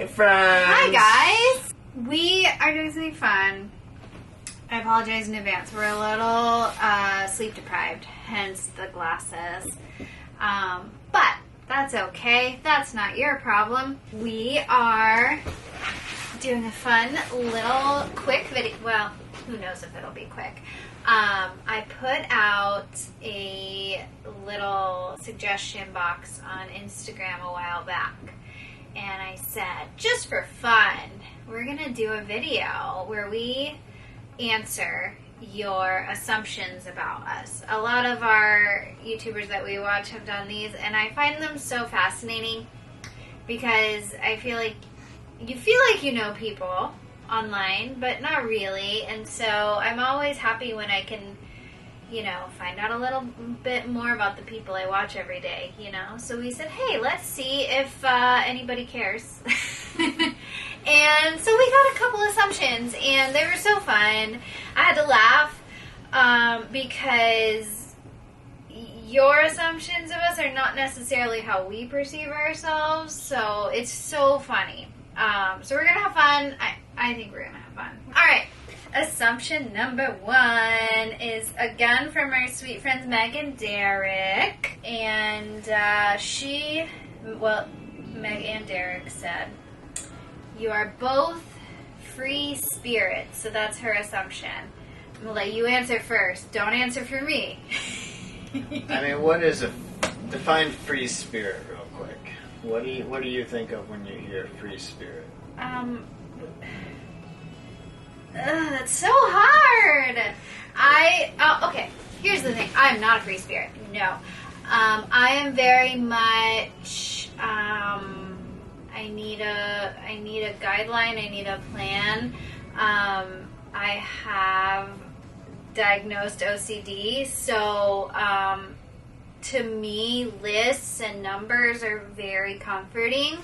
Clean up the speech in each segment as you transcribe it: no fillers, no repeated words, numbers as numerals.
Hey friends! Hi guys! We are doing something fun. I apologize in advance. We're a little sleep deprived, hence the glasses. But that's okay. That's not your problem. We are doing a fun little quick video. Well, who knows if it'll be quick. I put out a little suggestion box on Instagram a while back. And I said, just for fun, we're going to do a video where we answer your assumptions about us. A lot of our YouTubers that we watch have done these, and I find them so fascinating because I feel like you know people online, but not really. And so I'm always happy when I can, find out a little bit more about the people I watch every day, So we said, hey, let's see if anybody cares. And so we got a couple assumptions, and they were so fun. I had to laugh because your assumptions of us are not necessarily how we perceive ourselves, so it's so funny. So we're going to have fun. I think we're going to have fun. All right. Assumption number 1 is again from our sweet friends Meg and Derek. And Meg and Derek said, you are both free spirits. So that's her assumption. I'm going to let you answer first. Don't answer for me. I mean, what is define free spirit real quick? What do you think of when you hear free spirit? That's so hard. Okay, here's the thing. I'm not a free spirit. No. I am very much, I need a guideline. I need a plan. I have diagnosed OCD, so, to me, lists and numbers are very comforting.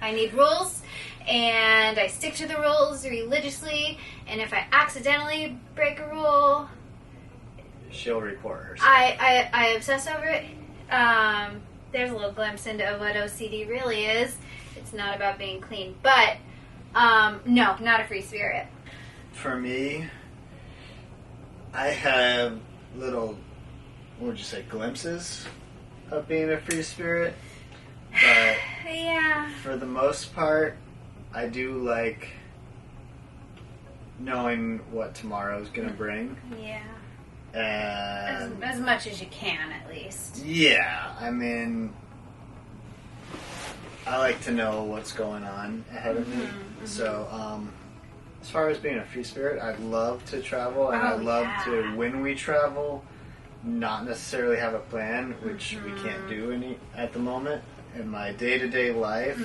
I need rules, and I stick to the rules religiously, and if I accidentally break a rule, she'll report herself. I obsess over it. There's a little glimpse into what OCD really is. It's not about being clean, but no, not a free spirit. For me, I have little, what would you say, glimpses of being a free spirit, but yeah, for the most part, I do like knowing what tomorrow's going to bring. Yeah. And as much as you can, at least. Yeah, I mean, I like to know what's going on ahead of me. Mm-hmm. So, as far as being a free spirit, I'd love to travel, and I'd love to, when we travel, not necessarily have a plan, which we can't do at the moment in my day-to-day life.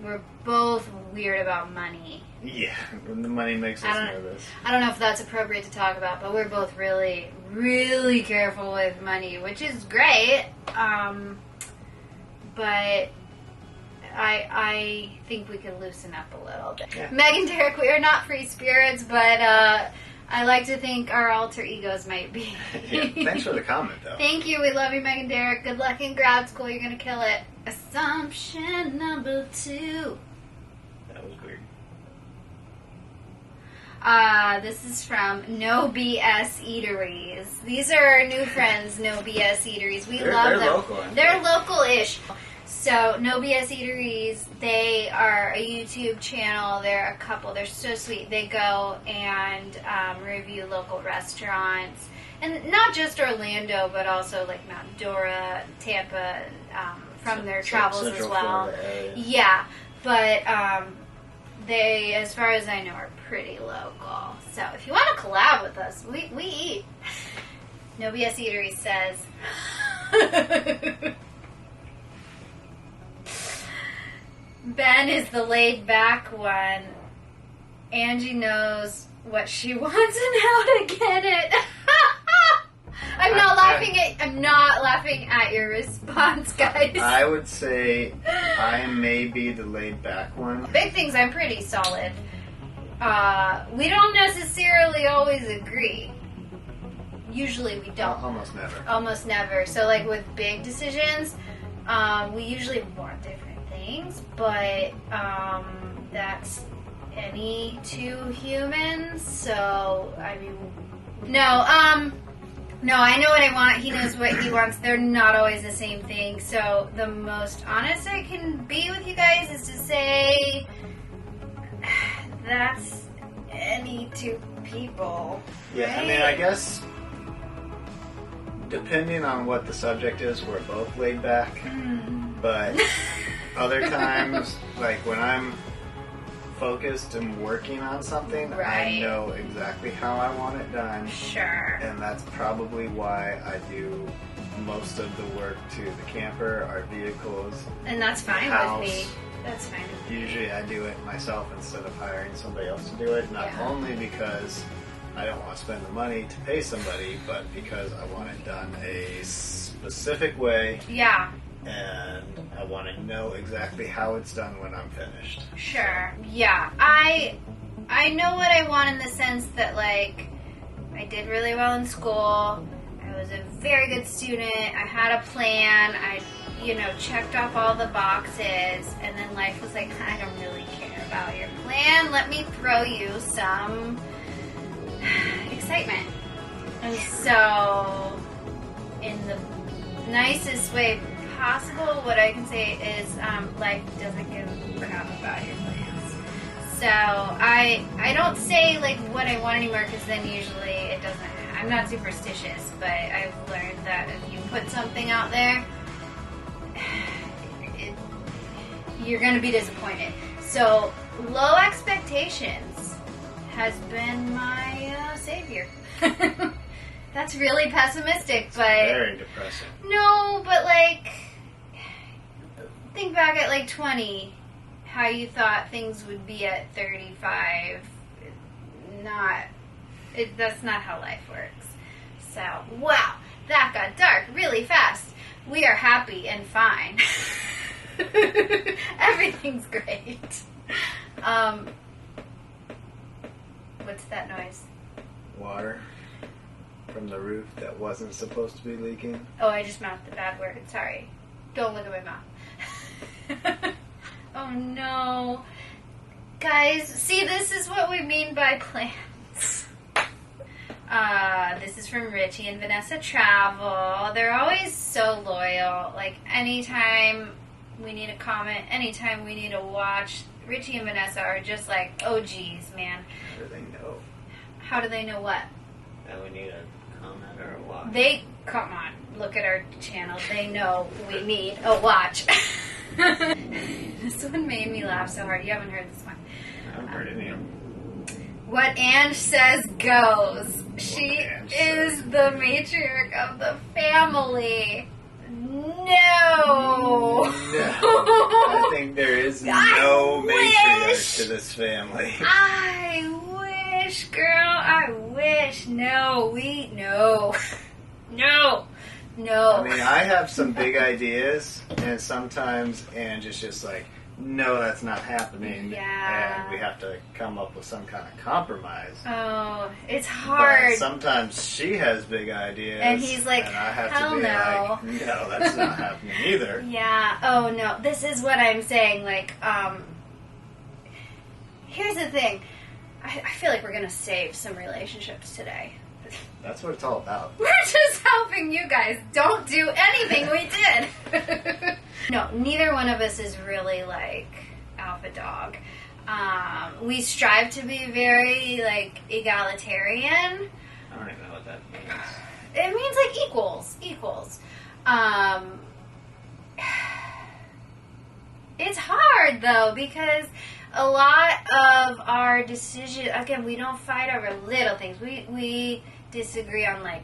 We're both weird about money. Yeah, the money makes us nervous. I don't know if that's appropriate to talk about, but we're both really, really careful with money, which is great. But I think we could loosen up a little bit. Yeah. Meg and Derek, we are not free spirits, but I like to think our alter egos might be. Yeah, thanks for the comment, though. Thank you. We love you, Meg and Derek. Good luck in grad school. You're going to kill it. Assumption number 2. That was weird. This is from No BS Eateries. These are our new friends, No BS Eateries. We love them. They're local. They're local-ish. So, No BS Eateries, they are a YouTube channel. They're a couple. They're so sweet. They go and review local restaurants. And not just Orlando, but also like Mount Dora, Tampa, from their travels as well. Yeah, but they, as far as I know, are pretty local. So if you want to collab with us, we eat. No BS Eatery says... Ben is the laid-back one. Angie knows what she wants and how to get it. I'm not laughing at your response, guys. I would say I may be the laid-back one. Big things, I'm pretty solid. We don't necessarily always agree. Usually we don't. Almost never. Almost never. So like with big decisions, we usually want different things, but that's any two humans. So I mean, no, I know what I want. He knows what he wants. They're not always the same thing. So the most honest I can be with you guys is to say that's any two people. Yeah, right? I mean, I guess depending on what the subject is, we're both laid back. But other times, like when I'm focused and working on something, Right. I know exactly how I want it done. Sure. And that's probably why I do most of the work to the camper, our vehicles. And that's fine house. with me. That's fine with me. Usually I do it myself instead of hiring somebody else to do it, not Yeah. only because I don't want to spend the money to pay somebody, but because I want it done a specific way, Yeah. and I want to know exactly how it's done when I'm finished. Sure. Yeah. I know what I want in the sense that, like, I did really well in school. I was a very good student. I had a plan. I, checked off all the boxes. And then life was like, I don't really care about your plan. Let me throw you some excitement. And so, in the nicest way possible, what I can say is life doesn't give a crap about your plans. So I don't say like what I want anymore, because then usually it doesn't. I'm not superstitious, but I've learned that if you put something out there, you're going to be disappointed. So low expectations has been my savior. That's really pessimistic, but Very depressing. no, but like, think back at like 20, how you thought things would be at 35. That's not how life works. So, wow, that got dark really fast. We are happy and fine. Everything's great. What's that noise? Water from the roof that wasn't supposed to be leaking. Oh, I just mouthed the bad word. Sorry. Don't look at my mouth. Oh no. Guys, see, this is what we mean by plans. This is from Richie and Vanessa Travel. They're always so loyal. Like, anytime we need a comment, anytime we need to watch, Richie and Vanessa are just like, oh geez, man. How do they know How do they know what? that we need a comment or a watch? Come on, look at our channel. They know we need a watch. This one made me laugh so hard. You haven't heard this one. I haven't heard any of them. What Ange says goes. She Ange is says. the matriarch of the family. No. I think there is no I matriarch wish. to this family. I wish, girl. I wish. No. No. I mean, I have some big ideas, and sometimes Ange is just like, no, that's not happening. Yeah. And we have to come up with some kind of compromise. Oh, it's hard. But sometimes she has big ideas. And he's like, and I have hell to be no. like, no, that's not happening either. Yeah. Oh no. This is what I'm saying. Like, here's the thing. I feel like we're gonna save some relationships today. That's what it's all about. We're just helping you guys. Don't do anything we did. No, neither one of us is really like alpha dog. We strive to be very like egalitarian. I don't even know what that means. It means like equals. It's hard though, because a lot of our decisions, again, we don't fight over little things. We disagree on like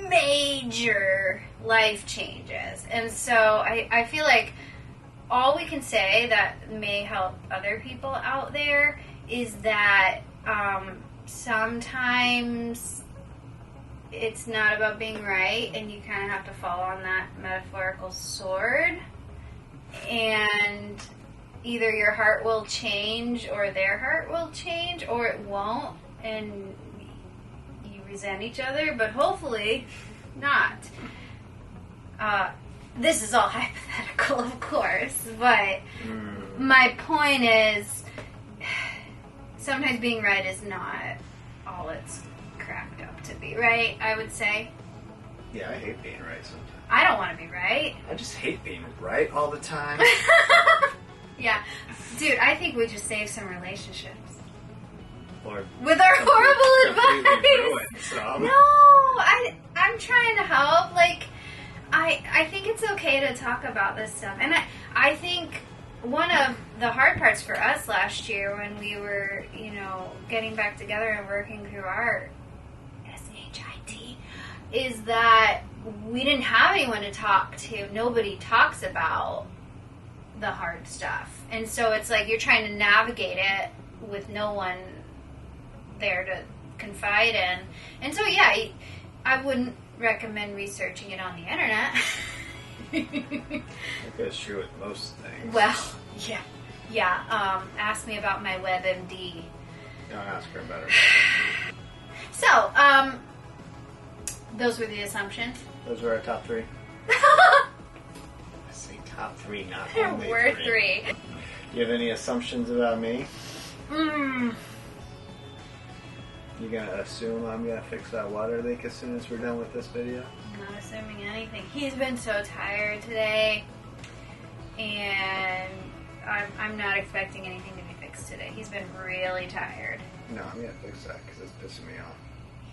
major life changes. And so I feel like all we can say that may help other people out there is that sometimes it's not about being right, and you kind of have to fall on that metaphorical sword, and either your heart will change or their heart will change, or it won't, and you resent each other, but hopefully not. this is all hypothetical, of course, but my point is sometimes being right is not all it's cracked up to be, right? I would say. Yeah, I hate being right sometimes. I don't want to be right. I just hate being right all the time. Yeah. Dude, I think we just saved some relationships. Or with our horrible advice. Ruined some. No, I'm trying to help. Like, I think it's okay to talk about this stuff. And I think one of the hard parts for us last year when we were, you know, getting back together and working through our SHIT is that we didn't have anyone to talk to. Nobody talks about the hard stuff. And so it's like you're trying to navigate it with no one there to confide in. And so, yeah, I wouldn't recommend researching it on the internet. I think that's true with most things. Well, yeah. Yeah, ask me about my WebMD. Don't ask her about her. So, those were the assumptions. Those were our top 3. I say top 3, not only We're 3. Do you have any assumptions about me? You gonna assume I'm gonna fix that water leak as soon as we're done with this video? I'm not assuming anything. He's been so tired today, and I'm not expecting anything to be fixed today. He's been really tired. No, I'm gonna fix that because it's pissing me off.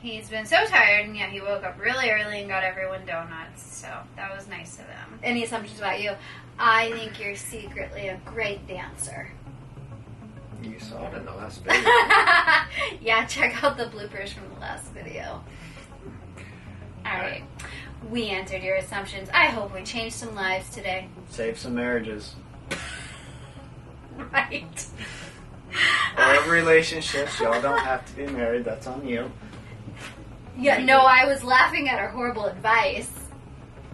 He's been so tired, and yeah, he woke up really early and got everyone donuts, so that was nice of him. Any assumptions about you? I think you're secretly a great dancer. You saw it in the last video. Yeah, check out the bloopers from the last video. Alright. We answered your assumptions. I hope we changed some lives today. Save some marriages. Right. Or relationships. Y'all don't have to be married. That's on you. Yeah, no, I was laughing at our horrible advice.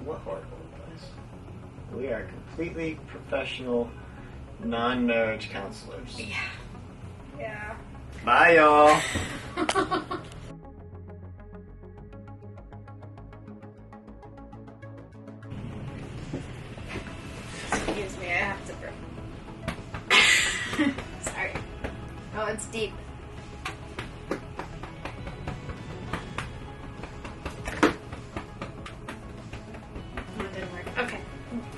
What horrible advice? We are completely professional, non-marriage counselors. Yeah. Yeah. Bye, y'all. Excuse me, I have to burp. Sorry. Oh, it's deep. That didn't work. Okay.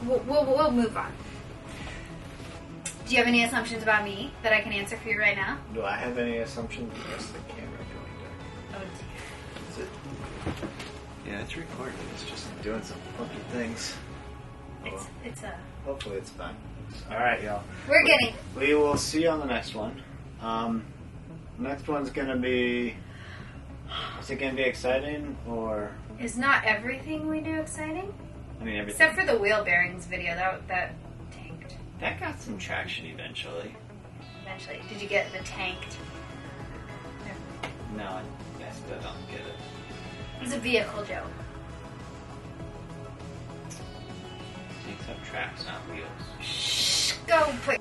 We'll move on. Do you have any assumptions about me that I can answer for you right now? Do I have any assumptions? Yes, the camera going Oh dear. Is it? Yeah, it's recording. It's just doing some funky things. It's a... Hopefully it's fun. Alright, y'all. We're getting... We will see you on the next one. Next one's gonna be... Is it gonna be exciting, or... Is not everything we do exciting? I mean, everything. Except for the wheel bearings video. That tanked. That got some traction eventually. Eventually. Did you get the tanked? No, I still don't get it. It was a vehicle joke. Takes up tracks, not wheels. Shh, go put...